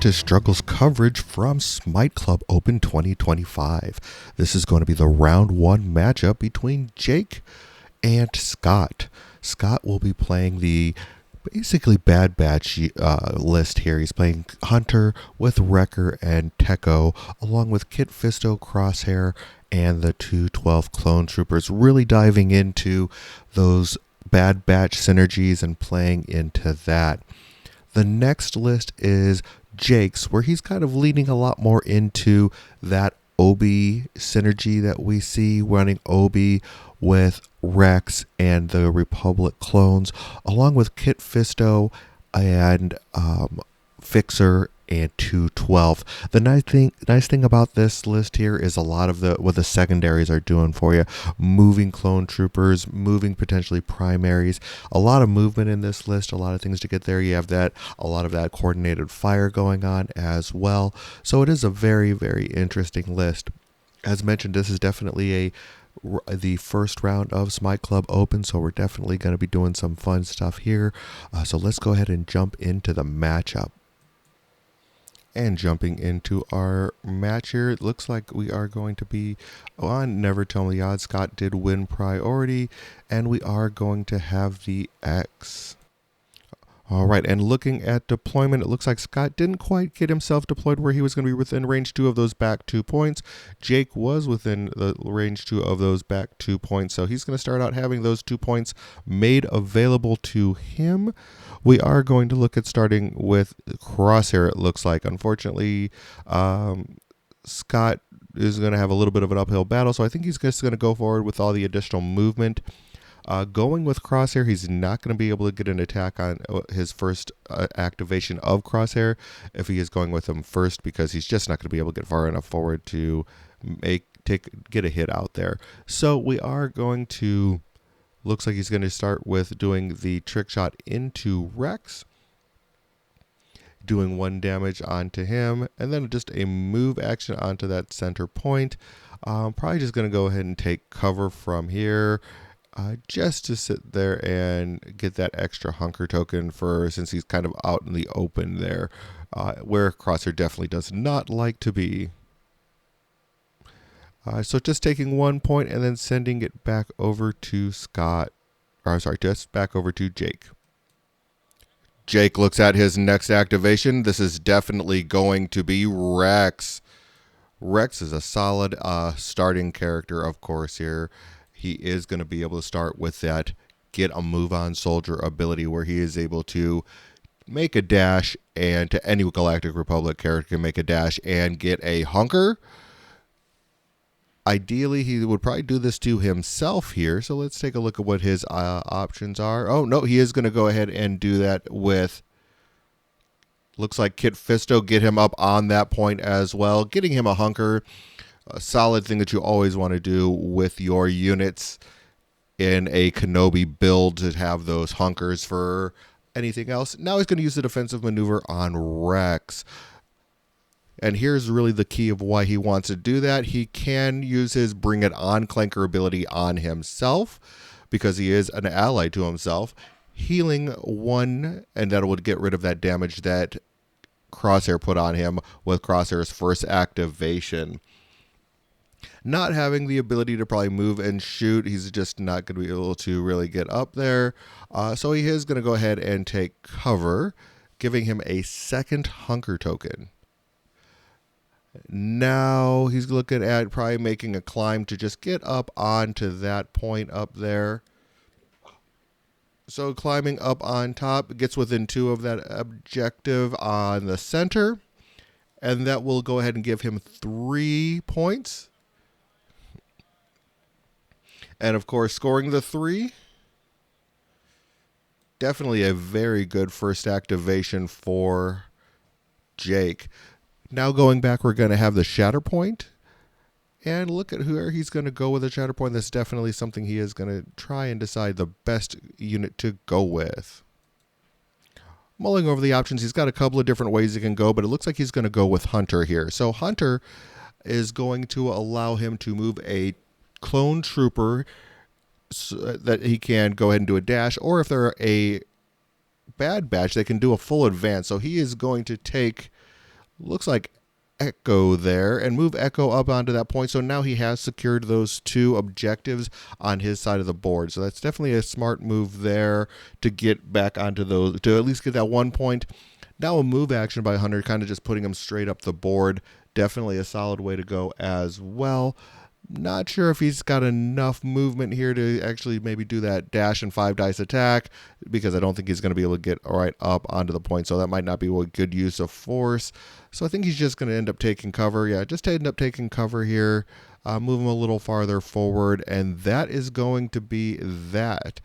into Struggles coverage from Smite Club Open 2025. This is going to be the round one matchup between Jake and Scott. Scott will be playing the basically Bad Batch list here. He's playing Hunter with Wrecker and Tekko, along with Kit Fisto, Crosshair, and the 212 Clone Troopers, really diving into those Bad Batch synergies and playing into that. The next list is Jake's, where he's kind of leaning a lot more into that Obi synergy that we see, running Obi with Rex and the Republic clones, along with Kit Fisto and Fixer and 212. The nice thing about this list here is a lot of what the secondaries are doing for you. Moving clone troopers, moving potentially primaries. A lot of movement in this list, a lot of things to get there. You have a lot of that coordinated fire going on as well. So it is a very, very interesting list. As mentioned, this is definitely the first round of Smite Club Open, so we're definitely going to be doing some fun stuff here. So let's go ahead and jump into the matchup. And jumping into our match here, it looks like we are going to be on Never Tell Me the Odds. Scott did win priority, and we are going to have the X. All right, and looking at deployment, it looks like Scott didn't quite get himself deployed where he was going to be within range 2 of those back 2 points. Jake was within the range 2 of those back 2 points, so he's going to start out having those 2 points made available to him. We are going to look at starting with Crosshair, it looks like. Unfortunately, Scott is going to have a little bit of an uphill battle, so I think he's just going to go forward with all the additional movement. Going with Crosshair, he's not going to be able to get an attack on his first activation of Crosshair if he is going with him first, because he's just not going to be able to get far enough forward to get a hit out there. So we are going to... Looks like he's going to start with doing the trick shot into Rex, doing 1 damage onto him, and then just a move action onto that center point. Probably just going to go ahead and take cover from here, just to sit there and get that extra hunker token since he's kind of out in the open there, where Crosshair definitely does not like to be. So just taking 1 point and then sending it back over to just back over to Jake. Jake looks at his next activation. This is definitely going to be Rex. Rex is a solid starting character, of course, here. He is going to be able to start with that get a move on soldier ability where he is able to make a dash, and to any Galactic Republic character can make a dash and get a hunker. Ideally, he would probably do this to himself here. So let's take a look at what his options are. Oh, no, he is going to go ahead and do that with, looks like Kit Fisto, get him up on that point as well. Getting him a hunker, a solid thing that you always want to do with your units in a Kenobi build, to have those hunkers for anything else. Now he's going to use the defensive maneuver on Rex. And here's really the key of why he wants to do that. He can use his Bring It On Clanker ability on himself, because he is an ally to himself. Healing 1, and that would get rid of that damage that Crosshair put on him with Crosshair's first activation. Not having the ability to probably move and shoot, he's just not going to be able to really get up there. So he is going to go ahead and take cover, giving him a second hunker token. Now he's looking at probably making a climb to just get up onto that point up there. So climbing up on top, gets within 2 of that objective on the center. And that will go ahead and give him 3 points. And of course, scoring the 3. Definitely a very good first activation for Jake. Now going back, we're going to have the Shatter Point. And look at where he's going to go with the Shatter Point. That's definitely something he is going to try and decide the best unit to go with. Mulling over the options, he's got a couple of different ways he can go, but it looks like he's going to go with Hunter here. So Hunter is going to allow him to move a clone trooper so that he can go ahead and do a dash, or if they're a Bad Batch, they can do a full advance. So he is going to take looks like Echo there and move Echo up onto that point. So now he has secured those 2 objectives on his side of the board. So that's definitely a smart move there to get back onto those, to at least get that 1 point. Now a move action by Hunter, kind of just putting him straight up the board. Definitely a solid way to go as well. Not sure if he's got enough movement here to actually maybe do that dash and 5 dice attack, because I don't think he's going to be able to get right up onto the point. So that might not be a good use of force. So I think he's just going to end up taking cover. Yeah, just end up taking cover here. Move him a little farther forward. And that is going to be that.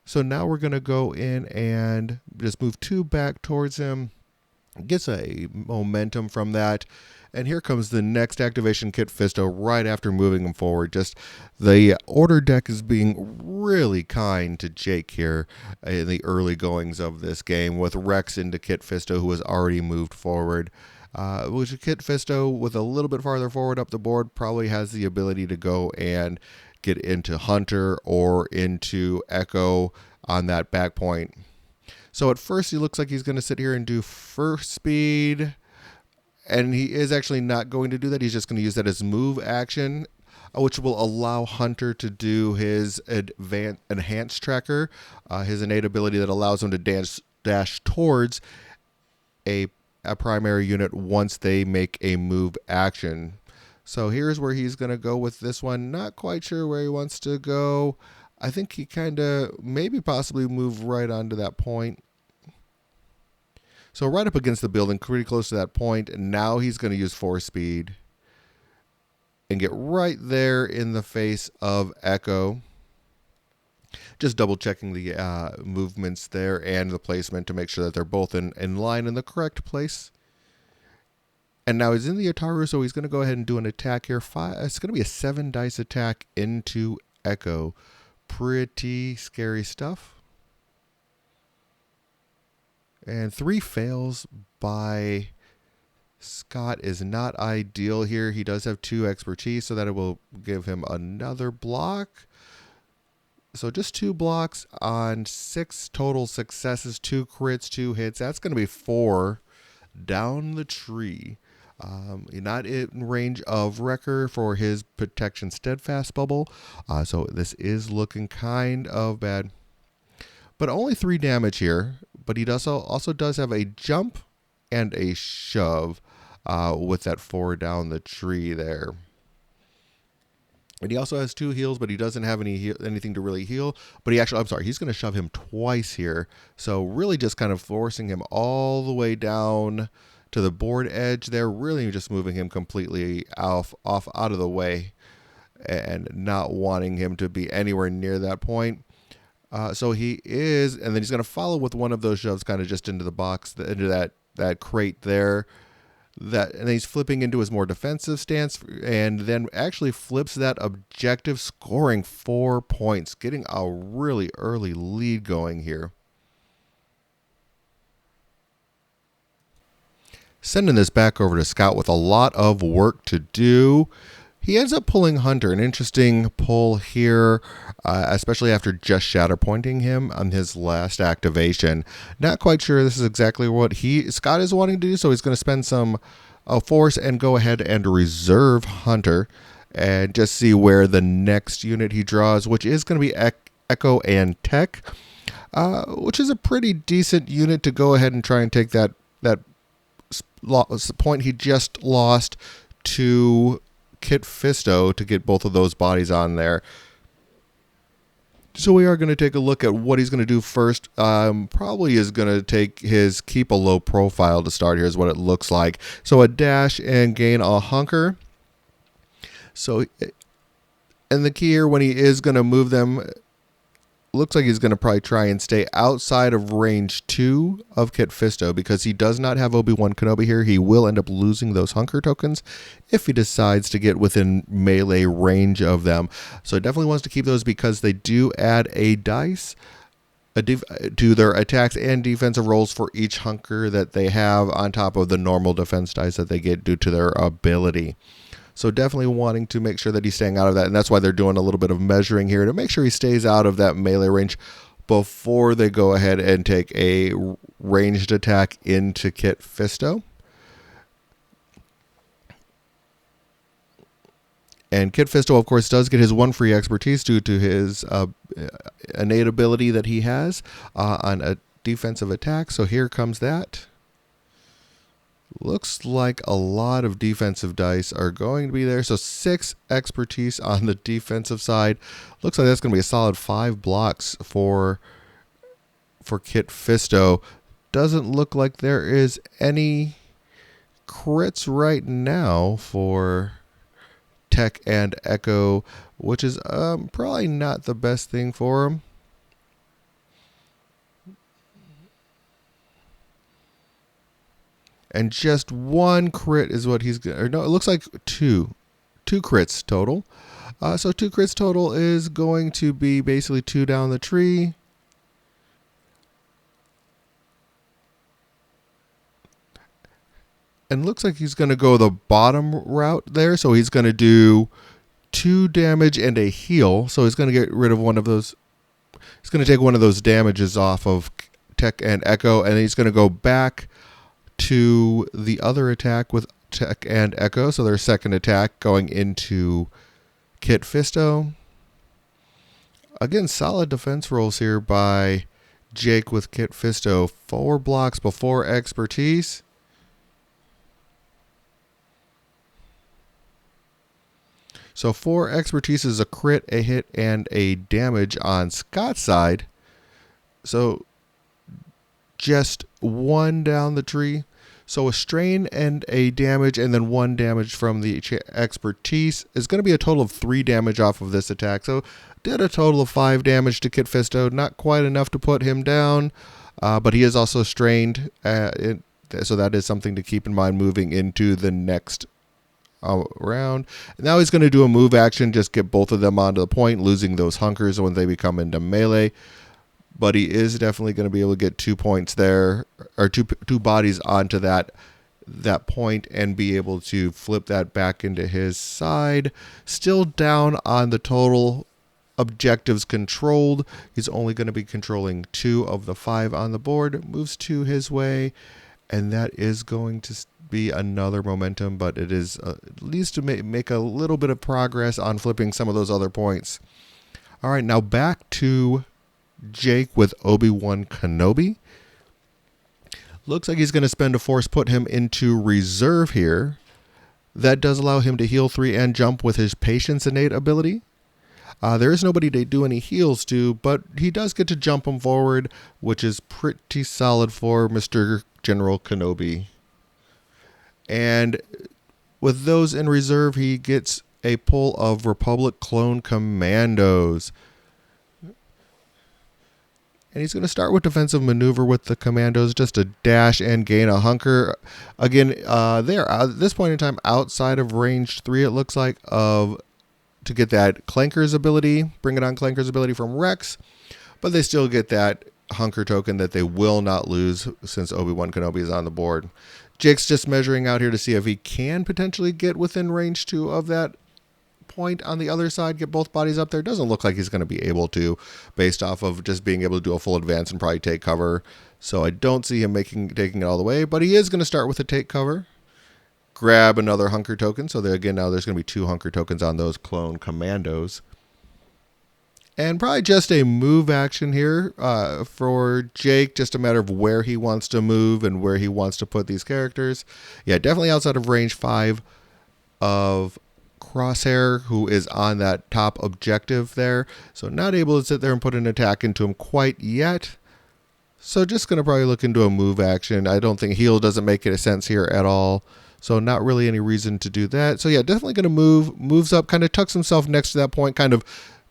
So now we're going to go in and just move 2 back towards him. Gets a momentum from that. And here comes the next activation, Kit Fisto, right after moving him forward. Just the order deck is being really kind to Jake here in the early goings of this game, with Rex into Kit Fisto, who has already moved forward. Which Kit Fisto, with a little bit farther forward up the board, probably has the ability to go and get into Hunter or into Echo on that back point. So at first he looks like he's going to sit here and do first speed. And he is actually not going to do that. He's just going to use that as move action, which will allow Hunter to do his enhanced tracker, his innate ability that allows him to dash towards a primary unit once they make a move action. So here's where he's going to go with this one. Not quite sure where he wants to go. I think he kind of maybe possibly move right onto that point. So right up against the building, pretty close to that point, and now he's going to use force speed and get right there in the face of Echo. Just double checking the movements there and the placement to make sure that they're both in line in the correct place. And now he's in the Ataru, so he's going to go ahead and do an attack here. It's going to be a 7 dice attack into Echo. Pretty scary stuff. And 3 fails by Scott is not ideal here. He does have 2 expertise, so that it will give him another block. So just 2 blocks on 6 total successes, 2 crits, 2 hits. That's going to be 4 down the tree. Not in range of Wrecker for his protection steadfast bubble. So this is looking kind of bad. But only 3 damage here. But he also does have a jump and a shove with that 4 down the tree there. And he also has 2 heals, but he doesn't have anything to really heal. But he's going to shove him twice here. So really just kind of forcing him all the way down to the board edge there. Really just moving him completely off out of the way and not wanting him to be anywhere near that point. So he is, and then he's going to follow with one of those shoves kind of just into the box, into that crate there. And then he's flipping into his more defensive stance, and then actually flips that objective, scoring 4 points, getting a really early lead going here. Sending this back over to Scout with a lot of work to do. He ends up pulling Hunter, an interesting pull here, especially after just shatter pointing him on his last activation. Not quite sure this is exactly what Scott is wanting to do, so he's going to spend some force and go ahead and reserve Hunter and just see where the next unit he draws, which is going to be Echo and Tech, which is a pretty decent unit to go ahead and try and take that point he just lost to Kit Fisto to get both of those bodies on there. So we are going to take a look at what he's going to do first. Probably is going to take his keep a low profile to start. Here's what it looks like. So a dash and gain a hunker. So, and the key here when he is going to move them, looks like he's going to probably try and stay outside of range 2 of Kit Fisto, because he does not have Obi-Wan Kenobi here. He will end up losing those hunker tokens if he decides to get within melee range of them. So he definitely wants to keep those because they do add a dice to their attacks and defensive rolls for each hunker that they have on top of the normal defense dice that they get due to their ability. So definitely wanting to make sure that he's staying out of that. And that's why they're doing a little bit of measuring here to make sure he stays out of that melee range before they go ahead and take a ranged attack into Kit Fisto. And Kit Fisto, of course, does get his one free expertise due to his innate ability that he has on a defensive attack. So here comes that. Looks like a lot of defensive dice are going to be there. So 6 expertise on the defensive side. Looks like that's going to be a solid 5 blocks for Kit Fisto. Doesn't look like there is any crits right now for Tech and Echo, which is probably not the best thing for him. And just 1 crit is what he's going to, or no, it looks like 2 crits total. So 2 crits total is going to be basically 2 down the tree. And looks like he's going to go the bottom route there. So he's going to do 2 damage and a heal. So he's going to get rid of one of those. He's going to take one of those damages off of Tech and Echo. And he's going to go back to the other attack with Tech and Echo. So their second attack going into Kit Fisto. Again, solid defense rolls here by Jake with Kit Fisto. 4 blocks before expertise. So 4 expertise is a crit, a hit, and a damage on Scott's side. So just 1 down the tree. So a strain and a damage, and then 1 damage from the expertise is going to be a total of 3 damage off of this attack. So did a total of 5 damage to Kit Fisto. Not quite enough to put him down, but he is also strained. So that is something to keep in mind moving into the next round. Now he's going to do a move action, just get both of them onto the point, losing those hunkers when they become into melee. But he is definitely going to be able to get 2 points there, or two bodies onto that point, and be able to flip that back into his side. Still down on the total objectives controlled. He's only going to be controlling 2 of the 5 on the board. Moves 2 his way, and that is going to be another momentum, but it is at least to make a little bit of progress on flipping some of those other points. All right, now back to Jake with Obi-Wan Kenobi. Looks like he's going to spend a force, put him into reserve here. That does allow him to heal 3 and jump with his patience innate ability. There is nobody to do any heals to, but he does get to jump him forward, which is pretty solid for Mr. General Kenobi. And with those in reserve, he gets a pull of Republic clone Commandos. And he's going to start with defensive maneuver with the Commandos, just to dash and gain a hunker. Again, they are at this point in time outside of range 3, it looks like, to get that Clanker's ability, bring it on Clanker's ability from Rex. But they still get that hunker token that they will not lose since Obi-Wan Kenobi is on the board. Jake's just measuring out here to see if he can potentially get within range 2 of that point on the other side, get both bodies up there. Doesn't look like he's going to be able to, based off of just being able to do a full advance and probably take cover. So I don't see him taking it all the way, but he is going to start with a take cover. Grab another hunker token. So there, again, now there's going to be 2 hunker tokens on those clone Commandos. And probably just a move action here for Jake, just a matter of where he wants to move and where he wants to put these characters. Yeah, definitely outside of range 5 of Crosshair, who is on that top objective there. So not able to sit there and put an attack into him quite yet. So just going to probably look into a move action. I don't think heal doesn't make any sense here at all. So not really any reason to do that. So yeah, definitely going to moves up, kind of tucks himself next to that point, kind of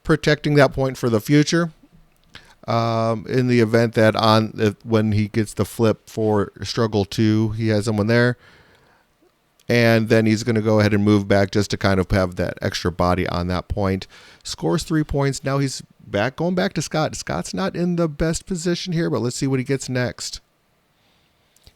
protecting that point for the future. In the event that when he gets the flip for struggle 2, he has someone there. And then he's going to go ahead and move back just to kind of have that extra body on that point. Scores 3 points. Now he's going back to Scott. Scott's not in the best position here, but let's see what he gets next.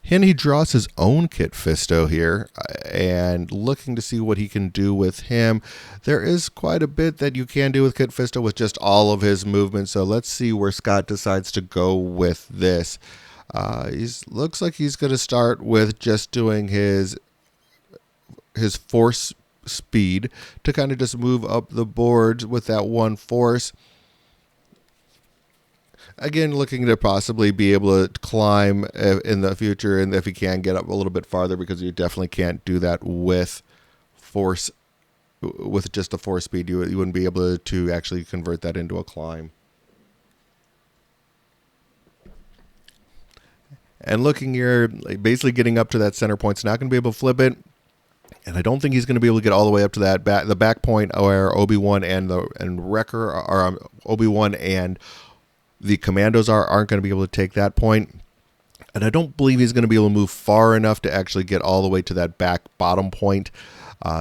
And he draws his own Kit Fisto here and looking to see what he can do with him. There is quite a bit that you can do with Kit Fisto with just all of his movement. So let's see where Scott decides to go with this. Looks like he's going to start with just doing his force speed to kind of just move up the board with that one force. Again, looking to possibly be able to climb in the future, and if he can get up a little bit farther, because you definitely can't do that with force, with just a force speed. You wouldn't be able to actually convert that into a climb. And looking here, basically getting up to that center point's not going to be able to flip it. And I don't think he's going to be able to get all the way up to that the back point where Obi-Wan and Wrecker are, Obi-Wan and the Commandos aren't going to be able to take that point. And I don't believe he's going to be able to move far enough to actually get all the way to that back bottom point.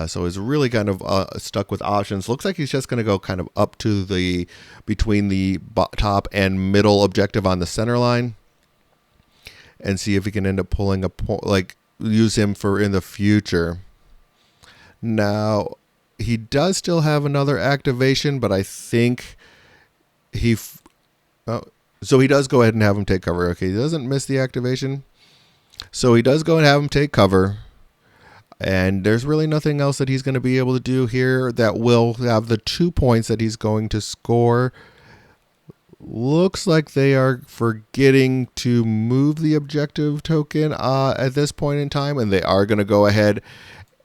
So he's really kind of stuck with options. Looks like he's just going to go kind of up to between the top and middle objective on the center line, and see if he can end up pulling a point, like use him for in the future. Now, he does still have another activation, but I think so he does go ahead and have him take cover. Okay, he doesn't miss the activation. So he does go and have him take cover. And there's really nothing else that he's going to be able to do here that will have the 2 points that he's going to score. Looks like they are forgetting to move the objective token at this point in time, and they are going to go ahead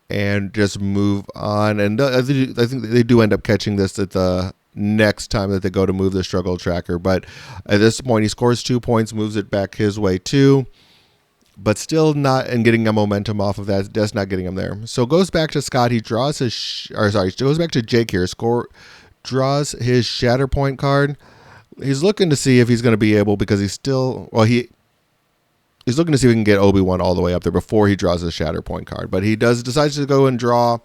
and just move on. And I think they do end up catching this at the next time that they go to move the struggle tracker. But at this point, he scores 2 points, moves it back his way too, but still not, and getting a momentum off of that, just not getting him there. So goes back to Scott. He draws goes back to Jake here. Draws his Shatterpoint card. He's looking to see if he's going to be able, because he's looking to see if he can get Obi-Wan all the way up there before he draws a Shatterpoint card. But he decides to go and draw,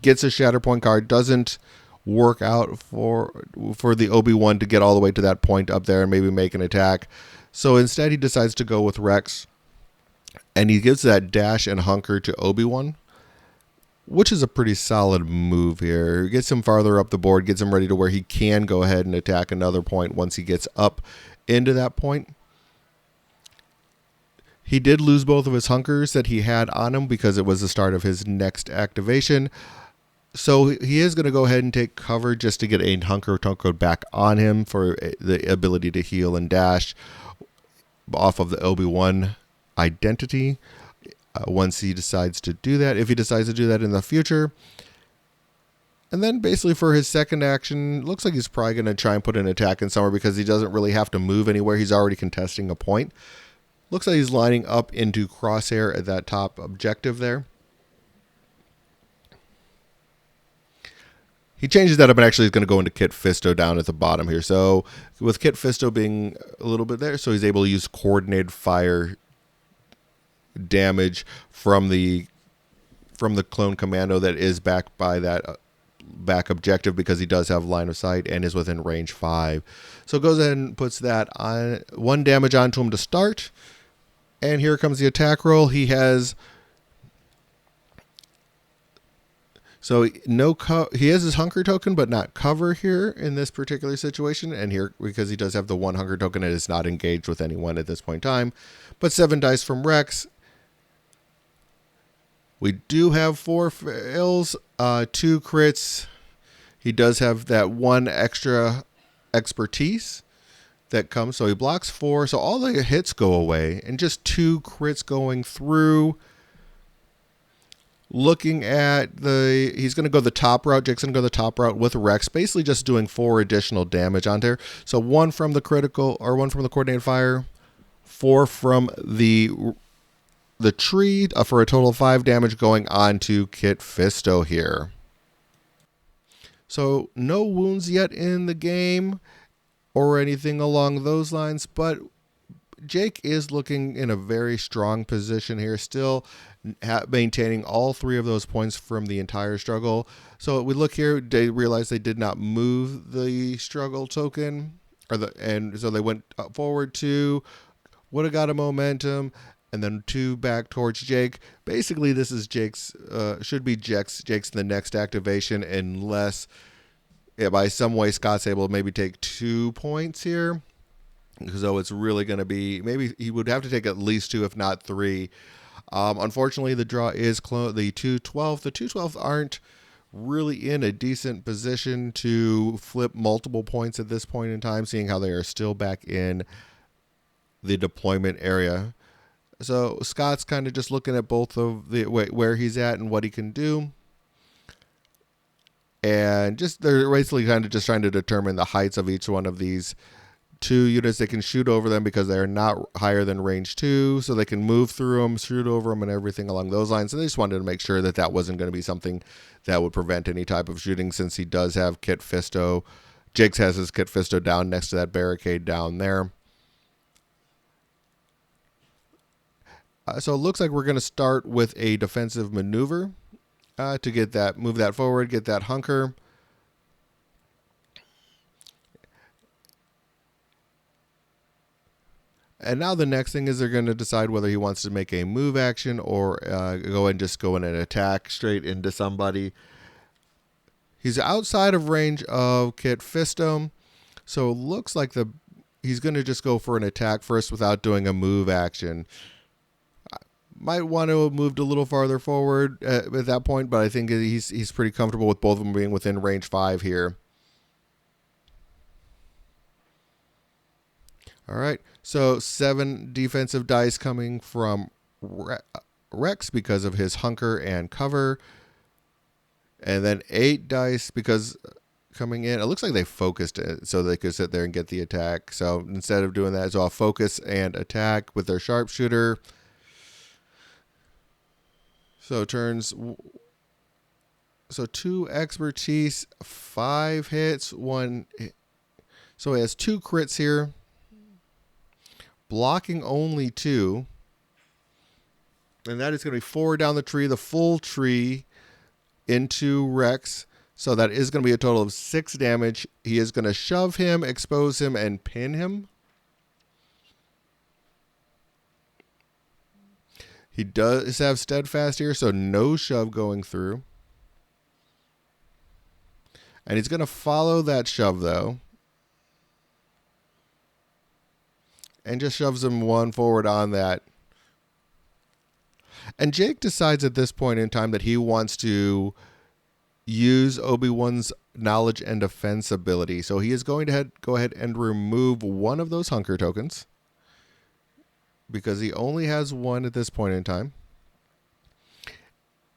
gets a Shatterpoint card, doesn't work out for the Obi-Wan to get all the way to that point up there and maybe make an attack. So instead he decides to go with Rex, and he gives that dash and hunker to Obi-Wan, which is a pretty solid move here. Gets him farther up the board, gets him ready to where he can go ahead and attack another point once he gets up into that point. He did lose both of his hunkers that he had on him because it was the start of his next activation. So he is going to go ahead and take cover just to get a hunker token back on him for the ability to heal and dash off of the Obi-Wan identity once he decides to do that, if he decides to do that in the future. And then basically for his second action, looks like he's probably going to try and put an attack in somewhere because he doesn't really have to move anywhere. He's already contesting a point. Looks like he's lining up into Crosshair at that top objective there. He changes that up and actually is going to go into Kit Fisto down at the bottom here. So with Kit Fisto being a little bit there, so he's able to use coordinated fire damage from the clone commando that is back by that back objective, because he does have line of sight and is within range 5. So goes ahead and puts that on 1 damage onto him to start. And here comes the attack roll. He has he has his hunker token, but not cover here in this particular situation. And here, because he does have the 1 hunker token, it is not engaged with anyone at this point in time. But 7 dice from Rex. We do have 4 fails, 2 crits. He does have that 1 extra expertise that comes, so he blocks 4. So all the hits go away, and just 2 crits going through. Looking at he's going to go the top route. Jake's going to go the top route with Rex, basically just doing 4 additional damage on there. So 1 from the critical, or 1 from the coordinated fire, 4 from the tree, for a total of 5 damage going on to Kit Fisto here. So no wounds yet in the game or anything along those lines, but Jake is looking in a very strong position here, still maintaining all 3 of those points from the entire struggle. So we look here, they realize they did not move the struggle token, and so they went forward 2, would have got a momentum, and then 2 back towards Jake. Basically, this is Jake's, should be Jake's in the next activation, unless by some way Scott's able to maybe take 2 points here. So it's really going to be, maybe he would have to take at least 2, if not 3. Unfortunately, the draw is the 212. The 212 aren't really in a decent position to flip multiple points at this point in time, seeing how they are still back in the deployment area. So Scott's kind of just looking at both of the where he's at and what he can do. And just they're basically kind of just trying to determine the heights of each one of these two units. They can shoot over them because they are not higher than range 2, so they can move through them, shoot over them, and everything along those lines. So they just wanted to make sure that that wasn't going to be something that would prevent any type of shooting, since he does have Kit Fisto. Jakes has his Kit Fisto down next to that barricade down there. So it looks like we're going to start with a defensive maneuver to get that, move that forward, get that hunker. And now the next thing is they're going to decide whether he wants to make a move action or go and just go in and attack straight into somebody. He's outside of range of Kit Fisto, so it looks like he's going to just go for an attack first without doing a move action. Might want to have moved a little farther forward at that point, but I think he's pretty comfortable with both of them being within range 5 here. All right, so 7 defensive dice coming from Rex because of his hunker and cover. And then 8 dice because coming in. It looks like they focused it so they could sit there and get the attack. So instead of doing that, so I'll focus and attack with their sharpshooter. So turns, so 2 expertise, 5 hits, 1. So he has 2 crits here. Blocking only 2. And that is going to be 4 down the tree, the full tree into Rex. So that is going to be a total of 6 damage. He is going to shove him, expose him, and pin him. He does have steadfast here, so no shove going through. And he's going to follow that shove, though. And just shoves him 1 forward on that. And Jake decides at this point in time that he wants to use Obi-Wan's knowledge and defense ability. So he is going to go ahead and remove 1 of those hunker tokens, because he only has 1 at this point in time.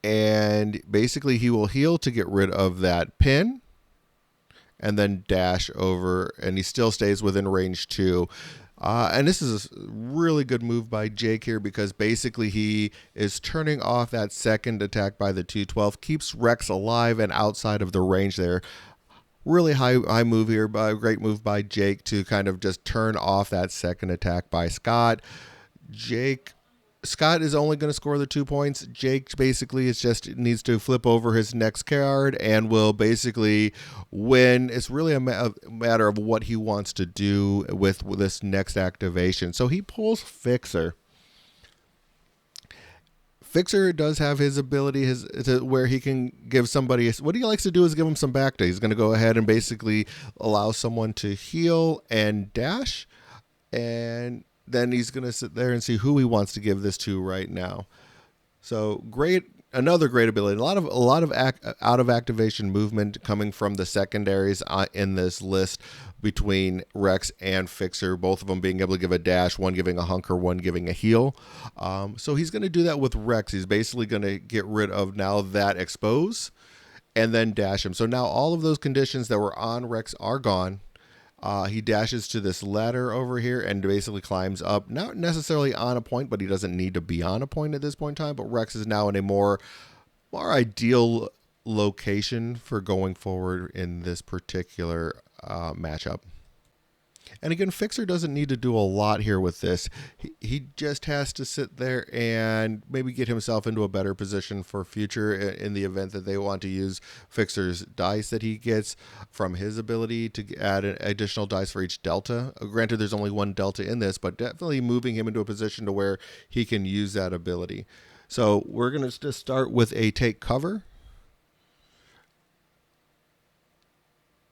And basically he will heal to get rid of that pin and then dash over, and he still stays within range 2. And this is a really good move by Jake here, because basically he is turning off that second attack by the 212, keeps Rex alive and outside of the range there. Really high move here, but a great move by Jake to kind of just turn off that second attack by Scott. Scott is only going to score the 2 points. Jake basically needs to flip over his next card and will basically win. It's really a matter of what he wants to do with this next activation. So he pulls Fixer. Fixer does have his ability where he can give somebody, what he likes to do is give him some back day. He's going to go ahead and basically allow someone to heal and dash, and then he's going to sit there and see who he wants to give this to right now. So another great ability. A lot of out of activation movement coming from the secondaries in this list between Rex and Fixer, both of them being able to give a dash, one giving a hunker, one giving a heal. So he's going to do that with Rex. He's basically going to get rid of now that expose and then dash him. So now all of those conditions that were on Rex are gone. He dashes to this ladder over here and basically climbs up, not necessarily on a point, but he doesn't need to be on a point at this point in time. But Rex is now in a more ideal location for going forward in this particular matchup. And again, Fixer doesn't need to do a lot here with this. He just has to sit there and maybe get himself into a better position for future in the event that they want to use Fixer's dice that he gets from his ability to add an additional dice for each delta. Granted, there's only 1 delta in this, but definitely moving him into a position to where he can use that ability. So we're going to just start with a take cover.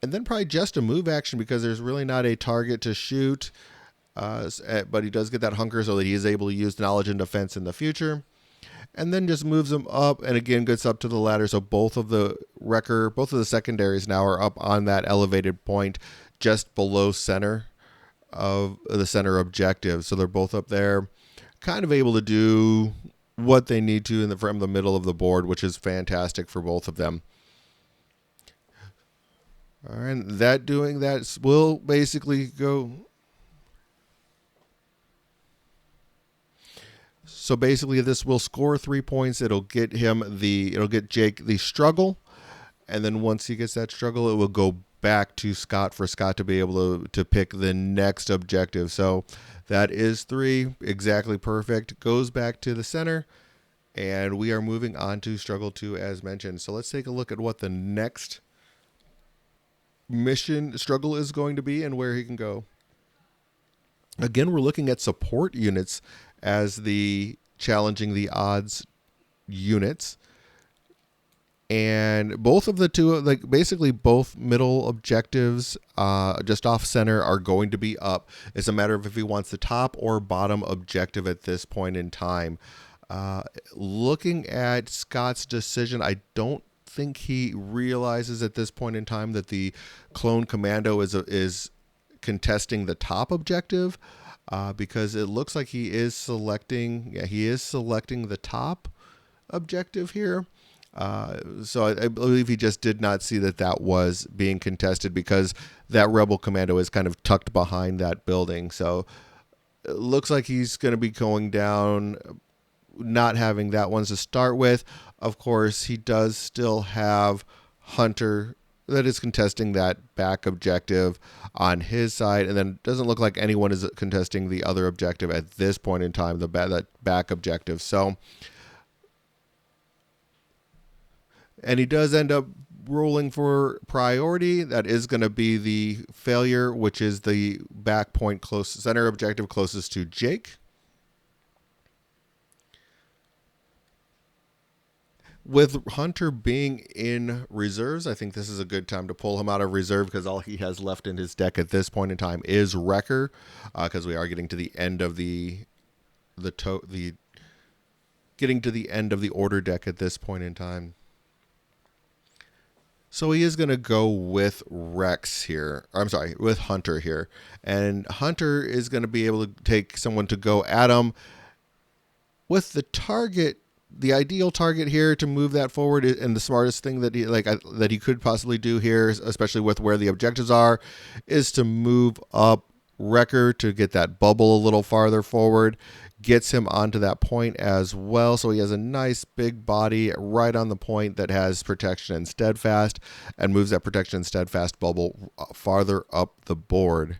And then probably just a move action, because there's really not a target to shoot. But he does get that hunker so that he is able to use knowledge and defense in the future. and then just moves them up and again gets up to the ladder. So both of the secondaries now are up on that elevated point just below center of the center objective. So they're both up there, kind of able to do what they need to from the middle of the board, which is fantastic for both of them. All right, that will basically go. So basically, this will score 3 points. It'll get Jake the struggle, and then once he gets that struggle, it will go back to Scott for Scott to be able to pick the next objective. So that is 3, exactly perfect. Goes back to the center, and we are moving on to struggle 2 as mentioned. So let's take a look at what the next mission struggle is going to be and where he can go. Again, we're looking at support units as the challenging the odds units. And both of the two, basically both middle objectives just off center are going to be up. It's a matter of if he wants the top or bottom objective at this point in time. Looking at Scott's decision, I don't think he realizes at this point in time that the clone commando is contesting the top objective, because it looks like he is selecting the top objective here. So I believe he just did not see that was being contested, because that rebel commando is kind of tucked behind that building. So it looks like he's going to be going down, not having that one to start with. Of course, he does still have Hunter that is contesting that back objective on his side, and then it doesn't look like anyone is contesting the other objective at this point in time, that back objective. So, and he does end up rolling for priority. That is going to be the failure, which is the back point center objective closest to Jake. With Hunter being in reserves, I think this is a good time to pull him out of reserve, because all he has left in his deck at this point in time is Wrecker, because we are getting to the end of the order deck at this point in time. So he is going to go with Rex here. With Hunter here, and Hunter is going to be able to take someone to go at him with the target. The ideal target here to move that forward, and the smartest thing that he could possibly do here, especially with where the objectives are, is to move up Wrecker to get that bubble a little farther forward. Gets him onto that point as well, so he has a nice big body right on the point that has protection and steadfast, and moves that protection and steadfast bubble farther up the board.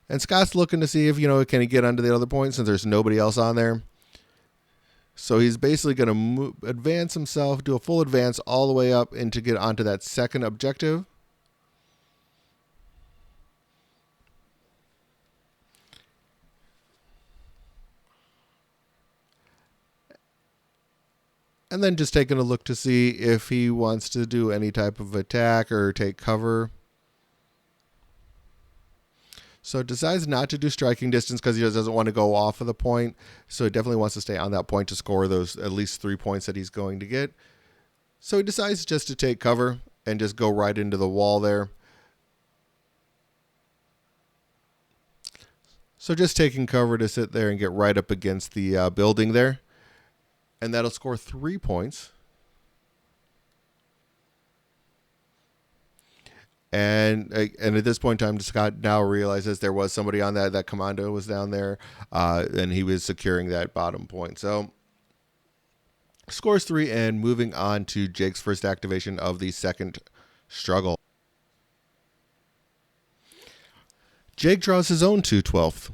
And Scott's looking to see if can he get onto the other point, since there's nobody else on there. So he's basically going to advance himself, do a full advance all the way up, and to get onto that second objective. And then just taking a look to see if he wants to do any type of attack or take cover. So decides not to do striking distance, because he doesn't want to go off of the point. So he definitely wants to stay on that point to score those at least 3 points that he's going to get. So he decides just to take cover and just go right into the wall there. So just taking cover to sit there and get right up against the building there. And that'll score 3 points. And at this point in time, Scott now realizes there was somebody on that commando was down there, and he was securing that bottom point. So scores 3, and moving on to Jake's first activation of the second struggle. Jake draws his own 2/12.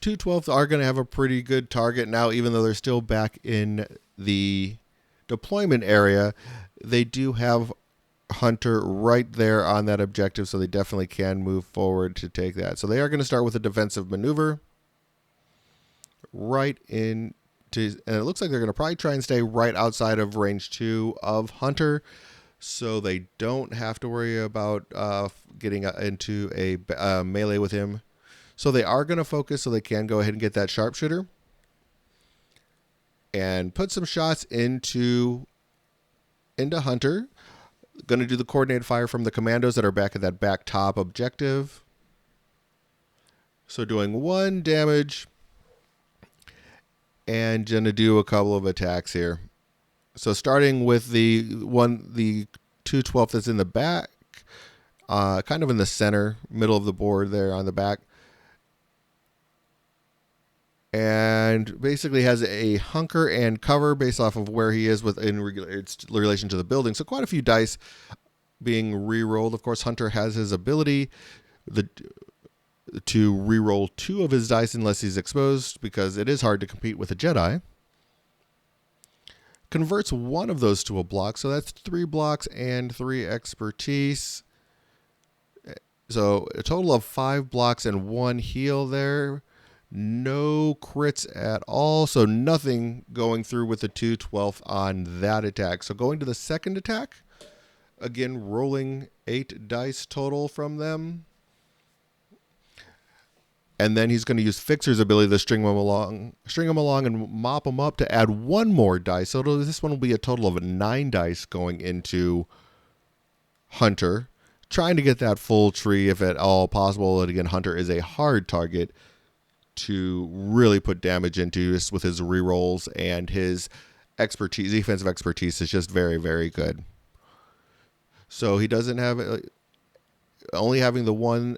2/12 are going to have a pretty good target now, even though they're still back in the deployment area. They do have Hunter right there on that objective, so they definitely can move forward to take that. So they are going to start with a defensive maneuver right into, and it looks like they're going to probably try and stay right outside of range 2 of Hunter, so they don't have to worry about getting into a melee with him. So they are going to focus so they can go ahead and get that sharpshooter. And put some shots into Hunter. Going to do the coordinated fire from the Commandos that are back at that back top objective. So doing 1 damage. And going to do a couple of attacks here. So starting with the 212 that's in the back. Kind of in the center, middle of the board there on the back. And basically has a hunker and cover based off of where he is in relation to the building. So quite a few dice being re-rolled. Of course, Hunter has his ability to re-roll 2 of his dice unless he's exposed, because it is hard to compete with a Jedi. Converts 1 of those to a block, so that's 3 blocks and 3 expertise. So a total of 5 blocks and 1 heal there. No crits at all, so nothing going through with the 212 on that attack. So going to the second attack, again rolling 8 dice total from them. And then he's going to use Fixer's ability to string them along and mop them up to add 1 more dice. So this one will be a total of 9 dice going into Hunter, trying to get that full tree if at all possible. And again, Hunter is a hard target to really put damage into with his rerolls, and his expertise, defensive expertise, is just very, very good. So he doesn't have only having the 1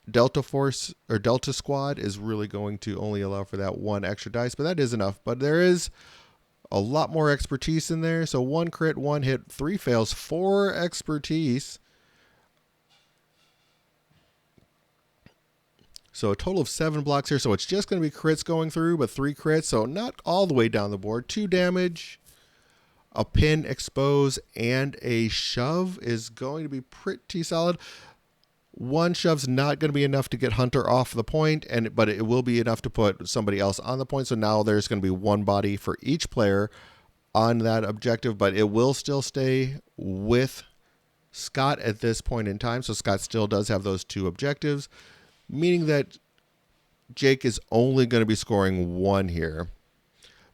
Delta Force or Delta Squad is really going to only allow for that 1 extra dice, but that is enough. But there is a lot more expertise in there. So 1 crit, 1 hit, 3 fails, 4 expertise. So a total of 7 blocks here. So it's just going to be crits going through, but 3 crits. So not all the way down the board. 2 damage, a pin, expose, and a shove is going to be pretty solid. 1 shove's not going to be enough to get Hunter off the point, but it will be enough to put somebody else on the point. So now there's going to be 1 body for each player on that objective, but it will still stay with Scott at this point in time. So Scott still does have those 2 objectives, meaning that Jake is only going to be scoring 1 here.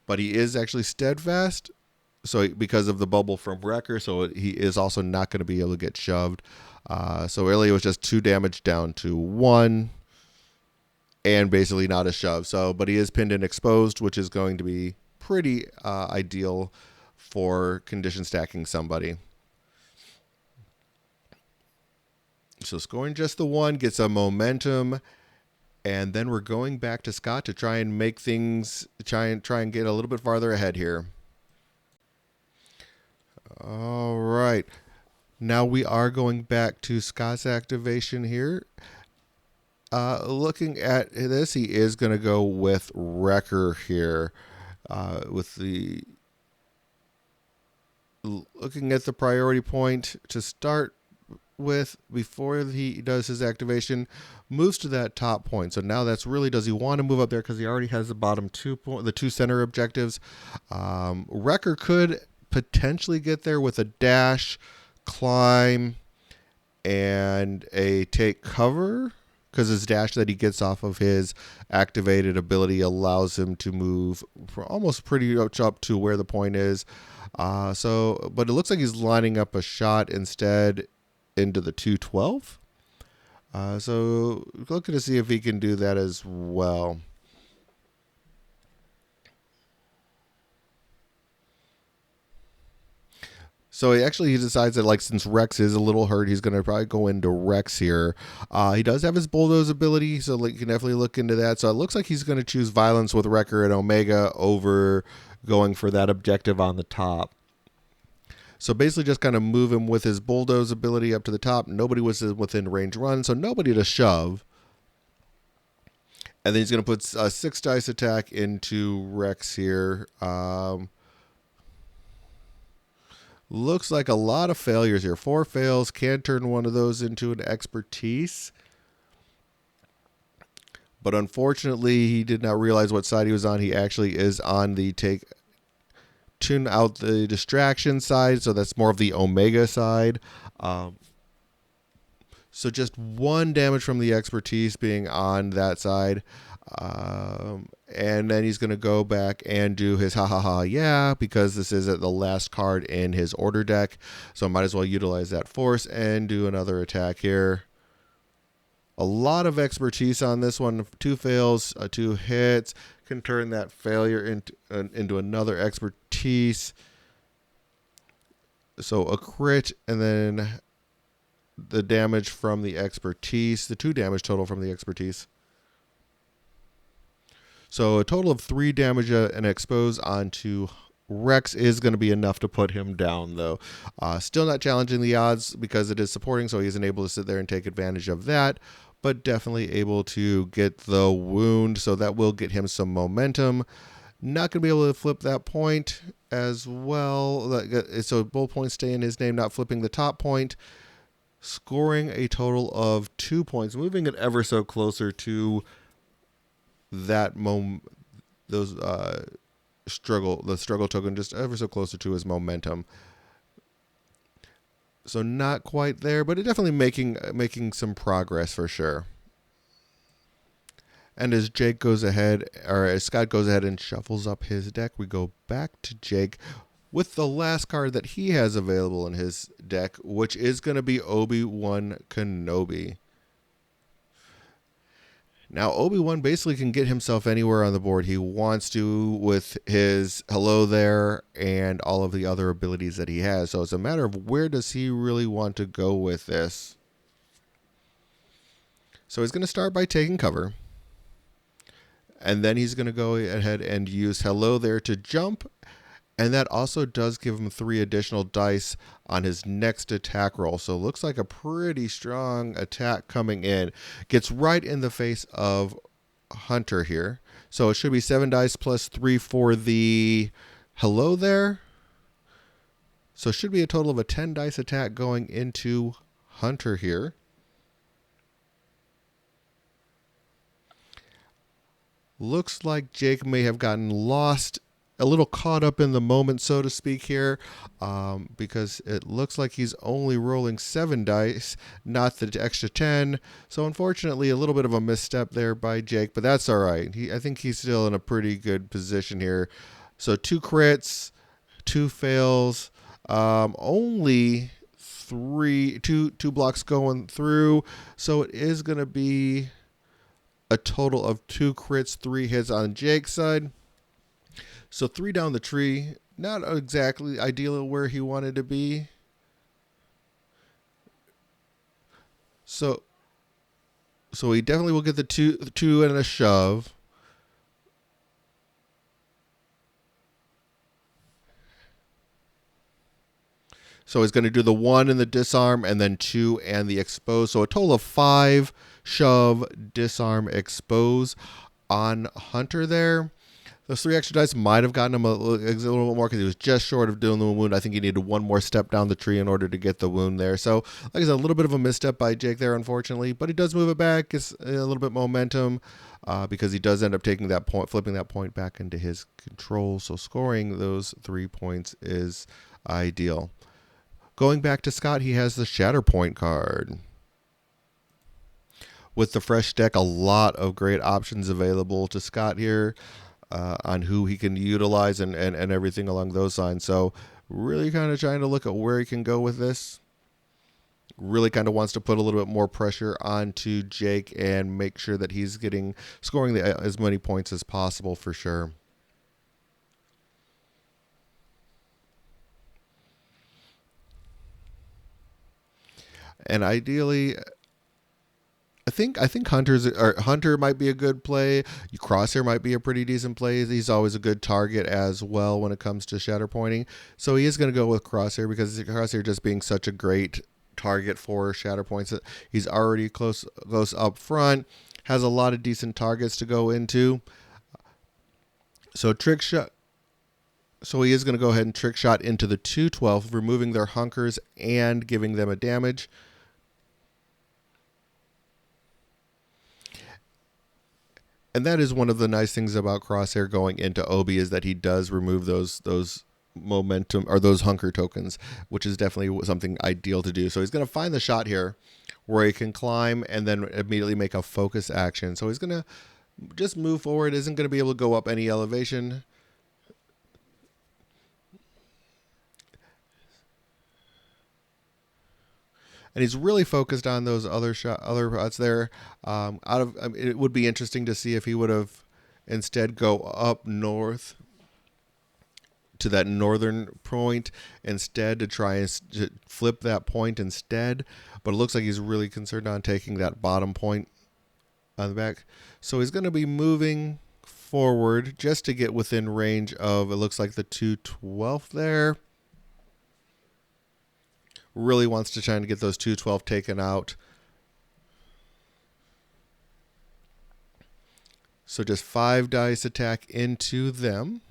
But he is actually steadfast, so because of the bubble from Wrecker, so he is also not going to be able to get shoved. So really it was just 2 damage down to 1, and basically not a shove. So, but he is pinned and exposed, which is going to be pretty ideal for condition stacking somebody. So scoring just the 1 gets a momentum, and then we're going back to Scott to try and make things, try and get a little bit farther ahead here. All right. Now we are going back to Scott's activation here. Looking at this, he is going to go with Wrecker here. Looking at the priority point to start with before he does his activation, moves to that top point. So now that's really, does he want to move up there, because he already has the bottom 2 the 2 center objectives. Wrecker could potentially get there with a dash, climb, and a take cover, because his dash that he gets off of his activated ability allows him to move almost pretty much up to where the point is. But it looks like he's lining up a shot instead into the 212. So looking to see if he can do that as well. So he decides that, like, since Rex is a little hurt, he's going to probably go into Rex here. He does have his bulldoze ability, so you can definitely look into that. So it looks like he's going to choose violence with Wrecker and Omega over going for that objective on the top. So basically just kind of move him with his bulldoze ability up to the top. Nobody was within range run, so nobody to shove. And then he's going to put a 6 dice attack into Rex here. Looks like a lot of failures here. 4 fails. Can turn one of those into an expertise. But unfortunately, he did not realize what side he was on. He actually is on the tune out the distraction side. So that's more of the Omega side. So just 1 damage from the expertise being on that side. And then he's going to go back and do his ha ha ha yeah, because this is the last card in his order deck. So I might as well utilize that force and do another attack here. A lot of expertise on this one. 2 fails, 2 hits. Can turn that failure into another expertise. So a crit, and then the damage from the expertise. The 2 damage total from the expertise. So a total of 3 damage and expose onto Rex is going to be enough to put him down, though. Still not challenging the odds because it is supporting, so he isn't able to sit there and take advantage of that. But definitely able to get the wound, so that will get him some momentum. Not going to be able to flip that point as well. So both points stay in his name, not flipping the top point. Scoring a total of 2 points, moving it ever so closer to that the struggle token, just ever so closer to his momentum. So not quite there, but it definitely making some progress for sure. And as Jake goes ahead, or as Scott goes ahead and shuffles up his deck, we go back to Jake with the last card that he has available in his deck, which is going to be Obi-Wan Kenobi. Now, Obi-Wan basically can get himself anywhere on the board he wants to with his hello there and all of the other abilities that he has. So it's a matter of where does he really want to go with this. So he's going to start by taking cover. And then he's going to go ahead and use hello there to jump. And that also does give him 3 additional dice on his next attack roll. So it looks like a pretty strong attack coming in. Gets right in the face of Hunter here. So it should be 7 dice plus 3 for the hello there. So it should be a total of a 10 dice attack going into Hunter here. Looks like Jake may have gotten lost, a little caught up in the moment, so to speak here, because it looks like he's only rolling 7 dice, not the extra 10. So unfortunately, a little bit of a misstep there by Jake, but that's all right. I think he's still in a pretty good position here. So 2 crits, 2 fails, only two blocks going through. So it is going to be a total of 2 crits, 3 hits on Jake's side. So 3 down the tree, not exactly ideal where he wanted to be. So he definitely will get the two and a shove. So he's going to do the 1 and the disarm, and then 2 and the expose. So a total of 5 shove, disarm, expose on Hunter there. Those 3 extra dice might have gotten him a little bit more because he was just short of doing the wound. I think he needed 1 more step down the tree in order to get the wound there. So, like I said, a little bit of a misstep by Jake there, unfortunately. But he does move it back. Gets a little bit momentum because he does end up taking that point, flipping that point back into his control. So scoring those 3 points is ideal. Going back to Scott, he has the Shatterpoint card. With the fresh deck, a lot of great options available to Scott here. On who he can utilize and everything along those lines. So really kind of trying to look at where he can go with this. Really kind of wants to put a little bit more pressure onto Jake and make sure that he's scoring as many points as possible for sure. And ideally, I think Hunter might be a good play. Crosshair might be a pretty decent play. He's always a good target as well when it comes to shatterpointing. So he is going to go with Crosshair because Crosshair just being such a great target for shatterpoints. He's already close up front. Has a lot of decent targets to go into. So trick shot. So he is going to go ahead and trick shot into the 212, removing their hunkers and giving them a damage. And that is one of the nice things about Crosshair going into Obi is that he does remove those momentum, or those hunker tokens, which is definitely something ideal to do. So he's going to find the shot here where he can climb and then immediately make a focus action. So he's going to just move forward, isn't going to be able to go up any elevation. And he's really focused on those other shots there. It would be interesting to see if he would have instead go up north to that northern point instead, to try and flip that point instead. But it looks like he's really concerned on taking that bottom point on the back. So he's going to be moving forward just to get within range of, it looks like, the 212 there. Really wants to try to get those 212 taken out. So just 5 dice attack into them.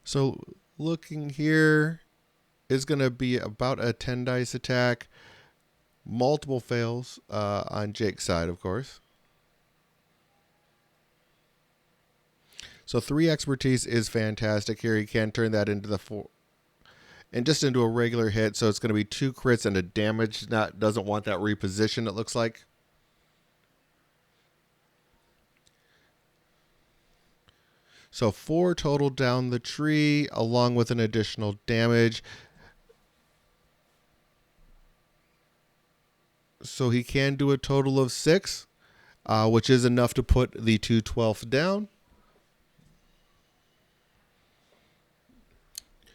So looking here is going to be about a 10 dice attack. Multiple fails on Jake's side, of course. So 3 expertise is fantastic here. He can turn that into the 4 and just into a regular hit. So it's going to be 2 crits and a damage. Doesn't want that reposition, it looks like. So 4 total down the tree, along with an additional damage. So he can do a total of 6, which is enough to put the 212th down.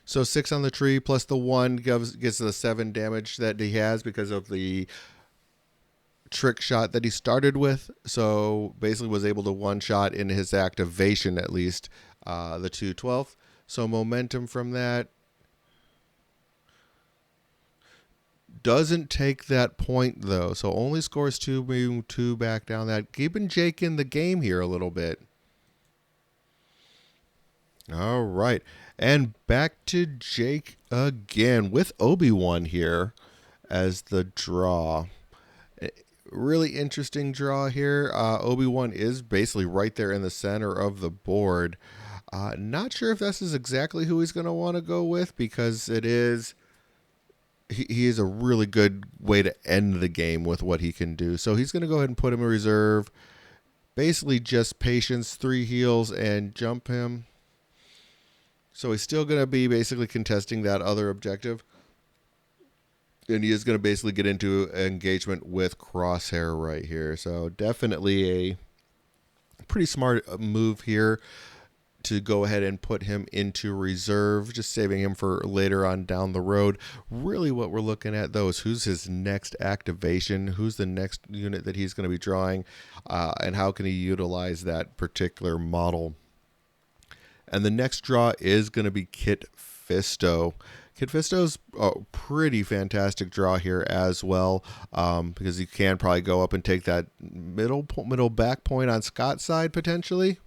So 6 on the tree plus the 1 gets the 7 damage that he has because of the trick shot that he started with. So basically was able to one-shot in his activation, at least, the 212th. So momentum from that. Doesn't take that point, though. So only scores 2, moving 2 back down that. Keeping Jake in the game here a little bit. All right. And back to Jake again with Obi-Wan here as the draw. Really interesting draw here. Obi-Wan is basically right there in the center of the board. Not sure if this is exactly who he's going to want to go with, because it is... He is a really good way to end the game with what he can do. So he's going to go ahead and put him in reserve. Basically just patience, 3 heals, and jump him. So he's still going to be basically contesting that other objective. And he is going to basically get into engagement with Crosshair right here. So definitely a pretty smart move here to go ahead and put him into reserve, just saving him for later on down the road. Really what we're looking at, though, is who's his next activation, who's the next unit that he's going to be drawing, and how can he utilize that particular model. And the next draw is going to be Kit Fisto. Kit Fisto's a pretty fantastic draw here as well, because he can probably go up and take that middle back point on Scott's side potentially.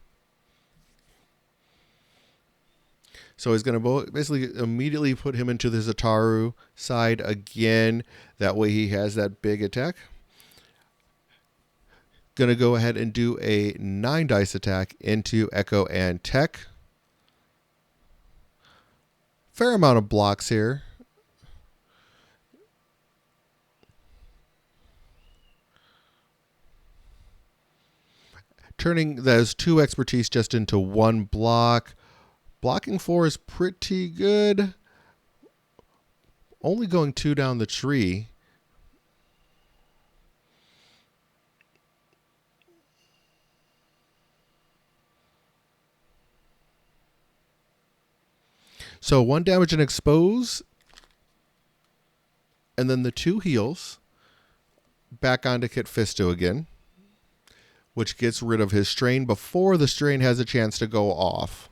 So he's going to basically immediately put him into the Zataru side again. That way he has that big attack. Going to go ahead and do a 9 dice attack into Echo and Tech. Fair amount of blocks here. Turning those 2 expertise just into 1 block. Blocking 4 is pretty good. Only going 2 down the tree. So 1 damage and expose. And then the 2 heals. Back onto Kit Fisto again. Which gets rid of his strain before the strain has a chance to go off.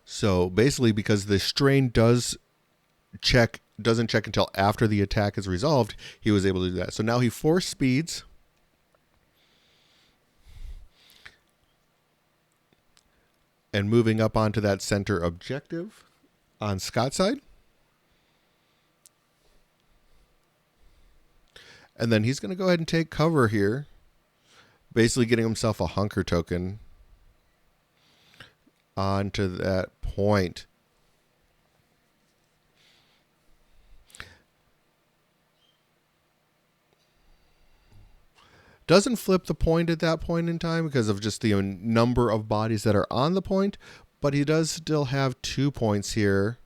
So basically, because the strain doesn't check until after the attack is resolved, he was able to do that. So now he force speeds. and moving up onto that center objective on Scott's side. And then he's going to go ahead and take cover here, basically getting himself a hunker token onto that point. Doesn't flip the point at that point in time because of just the number of bodies that are on the point, but he does still have 2 points here.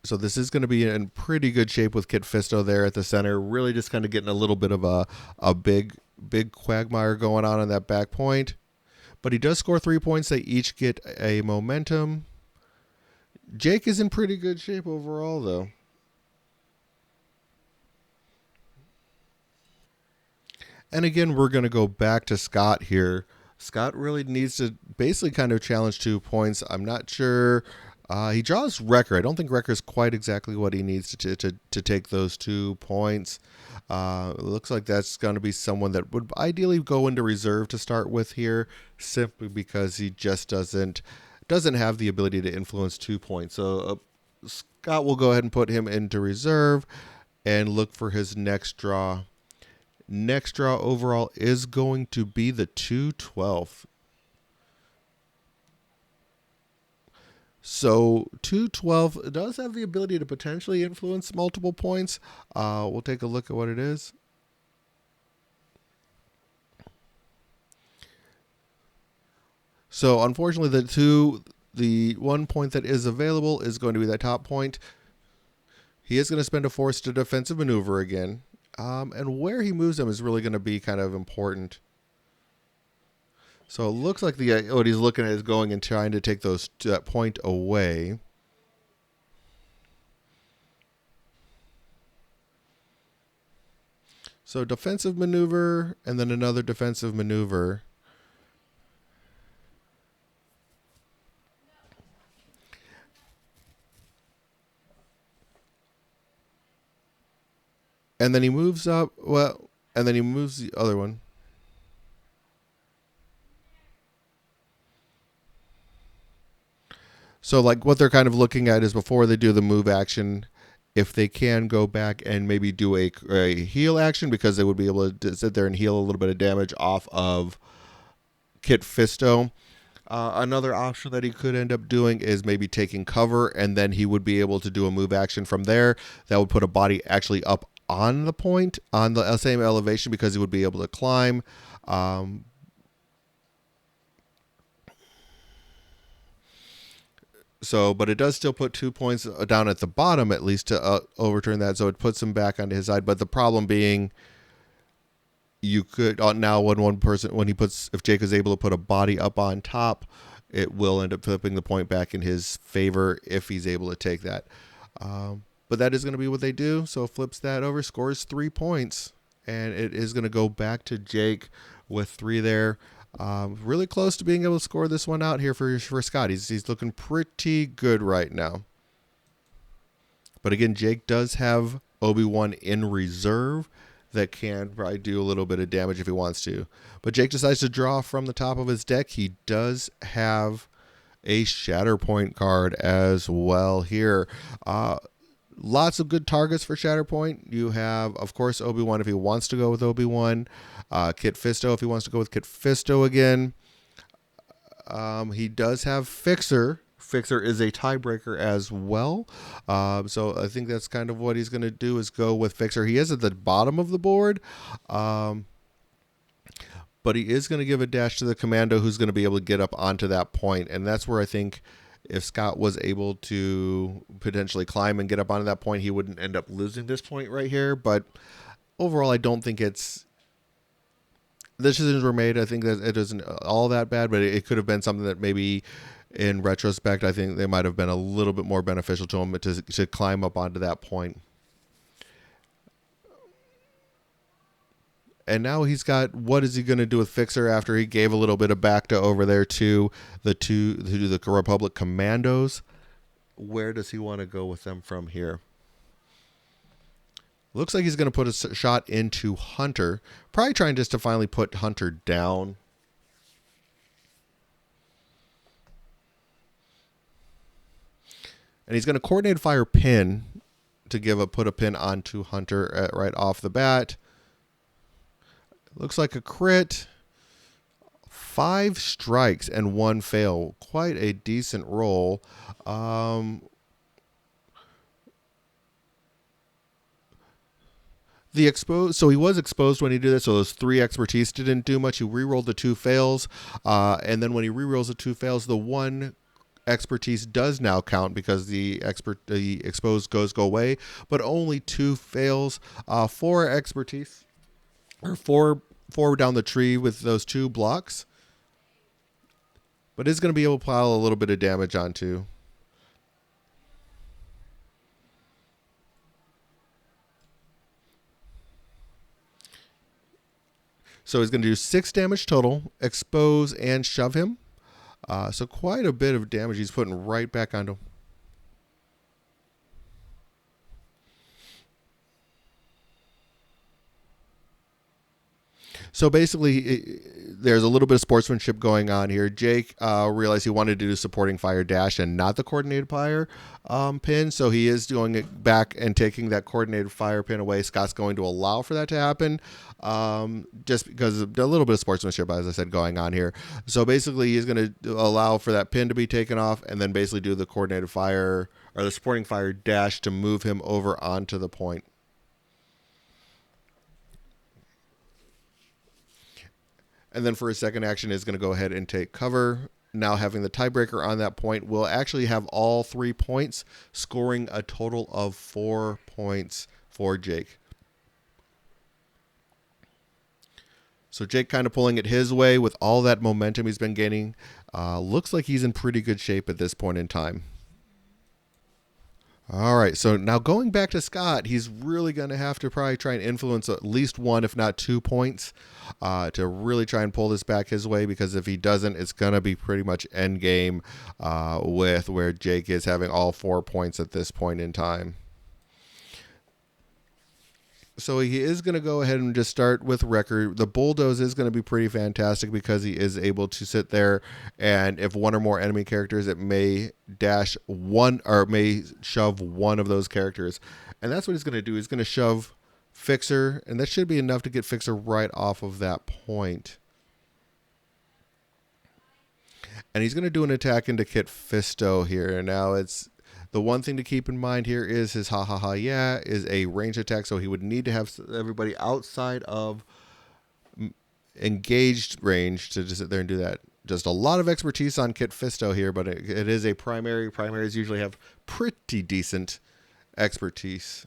So this is going to be in pretty good shape with Kit Fisto there at the center. Really just kind of getting a little bit of a big quagmire going on that back point. But he does score 3 points. They each get a momentum. Jake is in pretty good shape overall, though. And again, we're going to go back to Scott here. Scott really needs to basically kind of challenge 2 points. I'm not sure. He draws Wrecker. I don't think Wrecker is quite exactly what he needs to take those 2 points. It looks like that's going to be someone that would ideally go into reserve to start with here, simply because he just doesn't have the ability to influence 2 points. So Scott will go ahead and put him into reserve and look for his next draw. Next draw overall is going to be the 212. So 212 does have the ability to potentially influence multiple points. We'll take a look at what it is. So unfortunately, the 1 point that is available is going to be that top point. He is going to spend a force to defensive maneuver again. And where he moves them is really going to be kind of important. So it looks like what he's looking at is going and trying to take that point away. So defensive maneuver and then another defensive maneuver. And then he moves up, and then he moves the other one. So like what they're kind of looking at is before they do the move action, if they can go back and maybe do a heal action, because they would be able to sit there and heal a little bit of damage off of Kit Fisto. Another option that he could end up doing is maybe taking cover, and then he would be able to do a move action from there. That would put a body actually up on the point, on the same elevation, because he would be able to climb. But it does still put 2 points down at the bottom, at least, to overturn that. So it puts him back onto his side. But the problem being, you could now if Jake is able to put a body up on top, it will end up flipping the point back in his favor if he's able to take that. But that is going to be what they do. So flips that over, scores 3 points, and it is going to go back to Jake with 3 there. Really close to being able to score this one out here for Scott. He's looking pretty good right now. But again, Jake does have Obi-Wan in reserve that can probably do a little bit of damage if he wants to. But Jake decides to draw from the top of his deck. He does have a Shatterpoint card as well here. Lots of good targets for Shatterpoint. You have, of course, Obi-Wan if he wants to go with Obi-Wan. Kit Fisto if he wants to go with Kit Fisto again. He does have Fixer. Fixer is a tiebreaker as well. So I think that's kind of what he's going to do, is go with Fixer. He is at the bottom of the board. But he is going to give a dash to the Commando, who's going to be able to get up onto that point. And that's where I think if Scott was able to potentially climb and get up onto that point, he wouldn't end up losing this point right here. But overall, I don't think the decisions were made. I think that it isn't all that bad, but it could have been something that maybe in retrospect, I think they might have been a little bit more beneficial to him to climb up onto that point. And now he's got, what is he going to do with Fixer after he gave a little bit of back to over there to the Republic Commandos? Where does he want to go with them from here? Looks like he's going to put a shot into Hunter. Probably trying just to finally put Hunter down. And he's going to coordinate fire pin to put a pin onto Hunter right off the bat. Looks like a crit. 5 strikes and 1 fail. Quite a decent roll. So he was exposed when he did this, so those 3 expertise didn't do much. He rerolled the 2 fails, and then when he rerolls the 2 fails, the 1 expertise does now count because the exposed go away, but only 2 fails. 4 expertise, or 4 down the tree with those 2 blocks, but is going to be able to pile a little bit of damage onto. So he's going to do 6 damage total, expose and shove him. So quite a bit of damage he's putting right back onto. So basically, there's a little bit of sportsmanship going on here. Jake realized he wanted to do supporting fire dash and not the coordinated fire pin. So he is doing it back and taking that coordinated fire pin away. Scott's going to allow for that to happen just because of a little bit of sportsmanship, as I said, going on here. So basically, he's going to allow for that pin to be taken off and then basically do the coordinated fire or the supporting fire dash to move him over onto the point. And then for his second action is going to go ahead and take cover. Now having the tiebreaker on that point, will actually have all 3 points, scoring a total of 4 points for Jake. So Jake kind of pulling it his way with all that momentum he's been gaining. Looks like he's in pretty good shape at this point in time. All right, so now going back to Scott, he's really going to have to probably try and influence at least 1, if not 2 points to really try and pull this back his way, because if he doesn't, it's going to be pretty much end game with where Jake is having all 4 points at this point in time. So he is going to go ahead and just start with record. The bulldoze is going to be pretty fantastic because he is able to sit there, and if 1 or more enemy characters, it may dash 1 or may shove 1 of those characters. And that's what he's going to do. He's going to shove Fixer, and that should be enough to get Fixer right off of that point. And he's going to do an attack into Kit Fisto here. Now it's the one thing to keep in mind here is his ha ha ha yeah is a range attack, so he would need to have everybody outside of engaged range to just sit there and do that. Just a lot of expertise on Kit Fisto here, but it is a primary. Primaries usually have pretty decent expertise.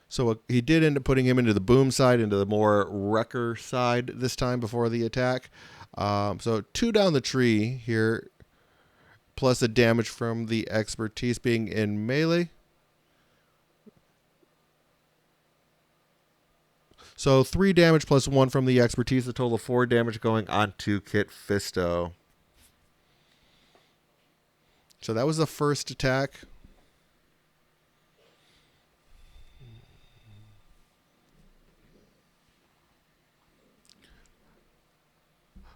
So he did end up putting him into the boom side, into the more wrecker side this time before the attack. So 2 down the tree here, plus a damage from the expertise being in melee. So 3 damage plus 1 from the expertise, a total of 4 damage going on to Kit Fisto. So that was the first attack.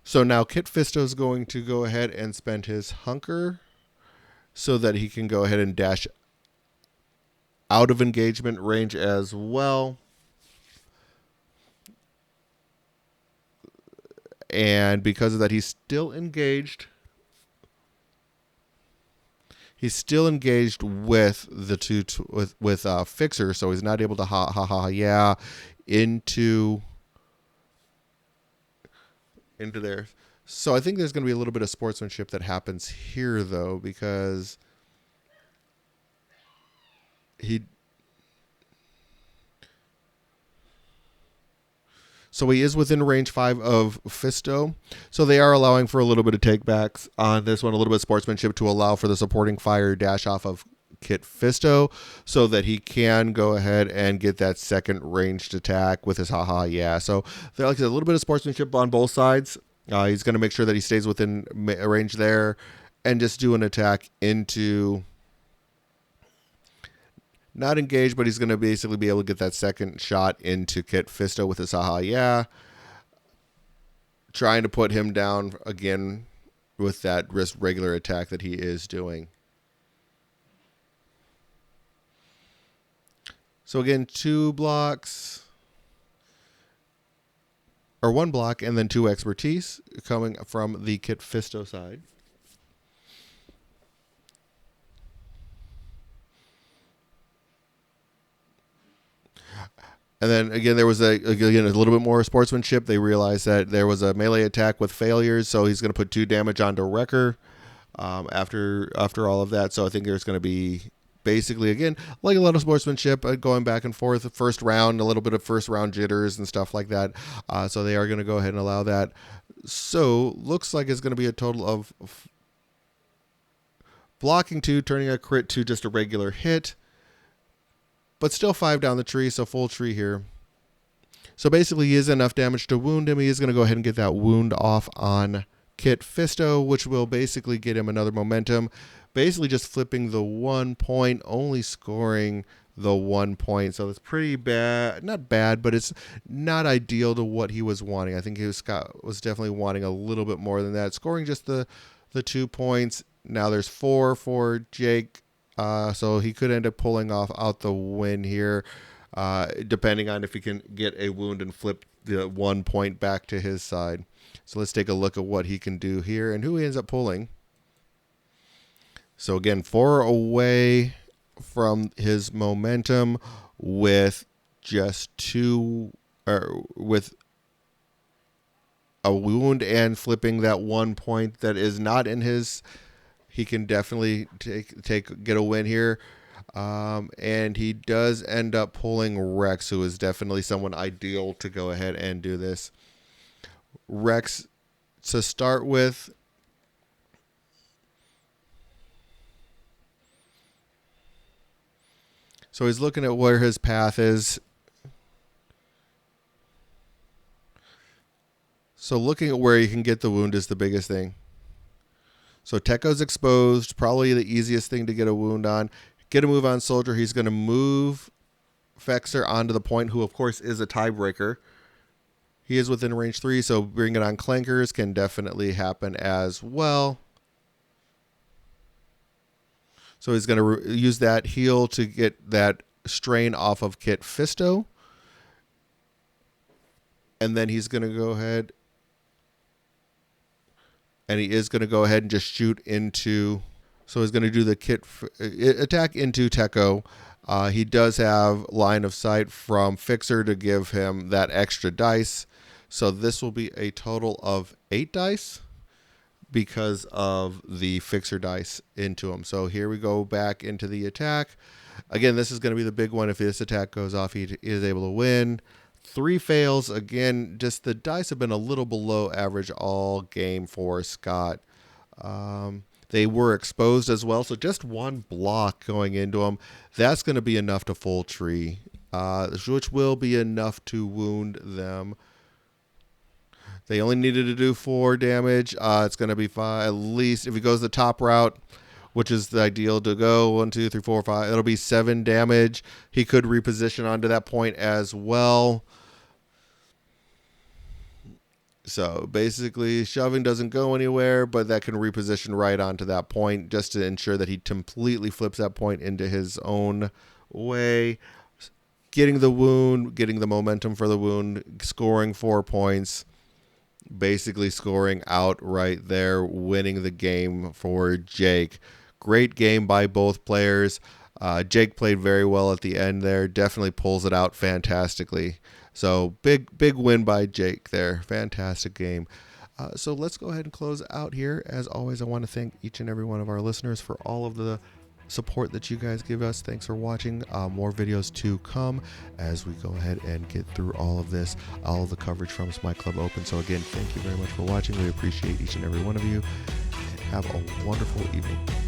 So now Kit Fisto is going to go ahead and spend his hunker so that he can go ahead and dash out of engagement range as well. And because of that, he's still engaged. He's still engaged with the with Fixer, so he's not able to ha ha ha yeah into there. So I think there's going to be a little bit of sportsmanship that happens here, though, because so he is within range 5 of Fisto. So they are allowing for a little bit of takebacks on this one, a little bit of sportsmanship to allow for the supporting fire dash off of Kit Fisto so that he can go ahead and get that second ranged attack with his haha yeah. So like I said, a little bit of sportsmanship on both sides. He's going to make sure that he stays within range there and just do an attack into, not engaged, but he's going to basically be able to get that second shot into Kit Fisto with his haha yeah, trying to put him down again with that regular attack that he is doing. So again, 2 blocks, or 1 block, and then 2 expertise coming from the Kit Fisto side. And then again, there was a little bit more sportsmanship. They realized that there was a melee attack with failures, so he's going to put 2 damage onto Wrecker after all of that. So I think there's going to be basically, again, like a lot of sportsmanship going back and forth. The first round, a little bit of first round jitters and stuff like that. So they are going to go ahead and allow that. So looks like it's going to be a total of blocking 2, turning a crit to just a regular hit. But still 5 down the tree, so full tree here. So basically, he is enough damage to wound him. He is going to go ahead and get that wound off on Kit Fisto, which will basically get him another momentum. Basically just flipping the 1 point, only scoring the 1 point. So it's pretty bad. Not bad, but it's not ideal to what he was wanting. I think Scott was definitely wanting a little bit more than that. Scoring just the 2 points. Now there's 4 for Jake. So he could end up pulling out the win here, depending on if he can get a wound and flip the 1 point back to his side. So let's take a look at what he can do here and who he ends up pulling. So again, 4 away from his momentum with just 2, or with a wound and flipping that 1 point that is not in his. He can definitely get a win here. And he does end up pulling Rex, who is definitely someone ideal to go ahead and do this. Rex, to start with, so he's looking at where his path is. So looking at where he can get the wound is the biggest thing. So Tekko's exposed, probably the easiest thing to get a wound on. Get a move on Soldier. He's going to move Fexer onto the point, who of course is a tiebreaker. He is within range 3, so bring it on Clankers can definitely happen as well. So he's going to use that heal to get that strain off of Kit Fisto. And then he's going to go ahead. And he is going to go ahead and just shoot into. So he's going to do the attack into Tekko. He does have line of sight from Fixer to give him that extra dice. So this will be a total of 8 dice because of the Fixer dice into him. So here we go back into the attack. Again, this is going to be the big one. If this attack goes off, he is able to win. 3 fails. Again, just the dice have been a little below average all game for Scott. They were exposed as well, so just 1 block going into them. That's going to be enough to full tree, which will be enough to wound them. They only needed to do 4 damage. It's going to be 5, at least if he goes the top route, which is the ideal to go. 1, 2, 3, 4, 5. It'll be 7 damage. He could reposition onto that point as well. So basically, shoving doesn't go anywhere, but that can reposition right onto that point just to ensure that he completely flips that point into his own way. Getting the wound, getting the momentum for the wound, scoring 4 points, basically scoring out right there, winning the game for Jake. Great game by both players. Jake played very well at the end there, definitely pulls it out fantastically. So big win by Jake there. Fantastic game. So let's go ahead and close out here. As always, I want to thank each and every one of our listeners for all of the support that you guys give us. Thanks for watching. More videos to come as we go ahead and get through all of this, all of the coverage from Smite Club Open. So again, thank you very much for watching. We appreciate each and every one of you. And have a wonderful evening.